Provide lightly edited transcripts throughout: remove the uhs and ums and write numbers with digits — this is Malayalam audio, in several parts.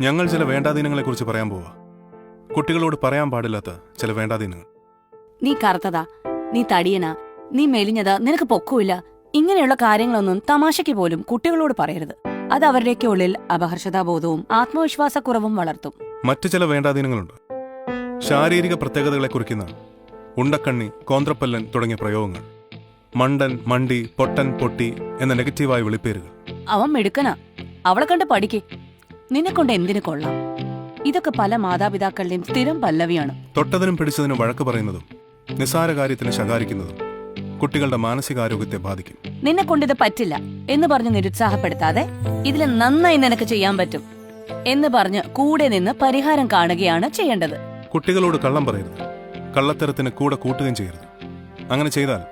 ഞങ്ങൾ ചില വേണ്ടാദീനങ്ങളെക്കുറിച്ച് പറയാൻ പോവാ. കുട്ടികളോട് പറയാൻ പാടില്ലാത്ത ചില വേണ്ടാദീനങ്ങൾ. നീ കറുത്തതാ, നീ തടിയനാ, നീ മെലിഞ്ഞതാ, നിനക്ക് പൊക്കമില്ല, ഇങ്ങനെയുള്ള കാര്യങ്ങളൊന്നും തമാശയ്ക്ക് പോലും കുട്ടികളോട് പറയരുത്. അത് അവരുടെയൊക്കെ ഉള്ളിൽ അപഹർഷതാബോധവും ആത്മവിശ്വാസക്കുറവും വളർത്തും. മറ്റു ചില വേണ്ടാദീനങ്ങളുണ്ട്. ശാരീരിക പ്രത്യേകതകളെ കുറിക്കുന്ന ഉണ്ടക്കണ്ണി, കോന്ത്രപ്പല്ലൻ തുടങ്ങിയ പ്രയോഗങ്ങൾ, മണ്ടൻ, മണ്ടി, പൊട്ടൻ, പൊട്ടി എന്ന നെഗറ്റീവായ വിളിപ്പേരുകൾ. അവൻ മിടുക്കനാ, അവളെ കണ്ട് പഠിക്കേ, നിന്നെ കൊണ്ട് എന്തിനു കൊള്ളാം. ഇതൊക്കെ പല മാതാപിതാക്കളുടെയും സ്ഥിരം പല്ലവിയാണ്. തൊട്ടതിനും പിടിച്ചതിനും വഴക്ക് പറയുന്നതും നിസ്സാര കാര്യത്തിന് ശകാരിക്കുന്നതും കുട്ടികളുടെ മാനസികാരോഗ്യത്തെ ബാധിക്കും. നിന്നെ കൊണ്ടിത് പറ്റില്ല എന്ന് പറഞ്ഞ് നിരുത്സാഹപ്പെടുത്താതെ ഇതിൽ നന്നായി നിനക്ക് ചെയ്യാൻ പറ്റും എന്ന് പറഞ്ഞ് കൂടെ നിന്ന് പരിഹാരം കാണുകയാണ് ചെയ്യേണ്ടത്. കുട്ടികളോട് കള്ളം പറയരുത്, കള്ളത്തരത്തിന് കൂടെ കൂട്ടുകയും ചെയ്യരുത്. അങ്ങനെ ചെയ്താൽ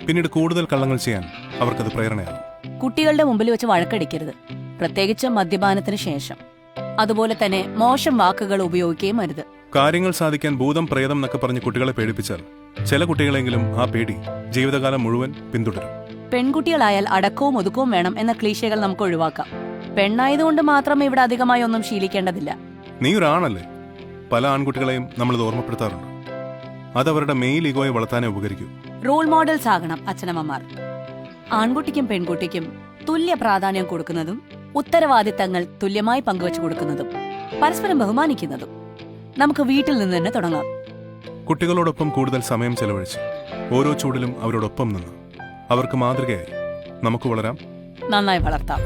പിന്നീട് കൂടുതൽ കള്ളങ്ങൾ ചെയ്യാൻ അവർക്കത് പ്രേരണയാകും. കുട്ടികളുടെ മുമ്പിൽ വെച്ച് വഴക്കടിക്കരുത്, പ്രത്യേകിച്ച് മദ്യപാനത്തിന് ശേഷം. അതുപോലെ തന്നെ മോശം വാക്കുകൾ ഉപയോഗിക്കുകയും അരുത്. കാര്യങ്ങൾ സാധിക്കാൻ ഭൂതം, പ്രേതം എന്നൊക്കെ പറഞ്ഞ് കുട്ടികളെ പേടിപ്പിച്ചാൽ ചില കുട്ടികളെങ്കിലും ആ പേടി ജീവിതകാലം മുഴുവൻ പിന്തുടരും. പെൺകുട്ടികളായാൽ അടക്കവും ഒതുക്കവും വേണം എന്ന ക്ലീശകൾ നമുക്ക് ഒഴിവാക്കാം. പെണ്ണായതുകൊണ്ട് മാത്രം ഇവിടെ അധികമായി ഒന്നും ശീലിക്കേണ്ടതില്ല. നീ ഒരാണല്ലേ, പല ആൺകുട്ടികളെയും നമ്മളിത് ഓർമ്മപ്പെടുത്താറുണ്ട്. അതവരുടെ മെയിൽ ഈഗോയെ വളർത്താനേ ഉപകരിക്കൂ. റോൾ മോഡൽസ് ആകണം അച്ഛനമ്മമാർ. ആൺകുട്ടിക്കും പെൺകുട്ടിക്കും തുല്യ പ്രാധാന്യം കൊടുക്കുന്നതും ഉത്തരവാദിത്തങ്ങൾ തുല്യമായി പങ്കുവച്ചു കൊടുക്കുന്നതും പരസ്പരം ബഹുമാനിക്കുന്നതും നമുക്ക് വീട്ടിൽ നിന്ന് തന്നെ തുടങ്ങാം. കുട്ടികളോടൊപ്പം കൂടുതൽ സമയം ചെലവഴിച്ച് ഓരോ ചൂടിലും അവരോടൊപ്പം നിന്ന് അവർക്ക് മാതൃകയായി നമുക്ക് വളരാം, നന്നായി വളർത്താം.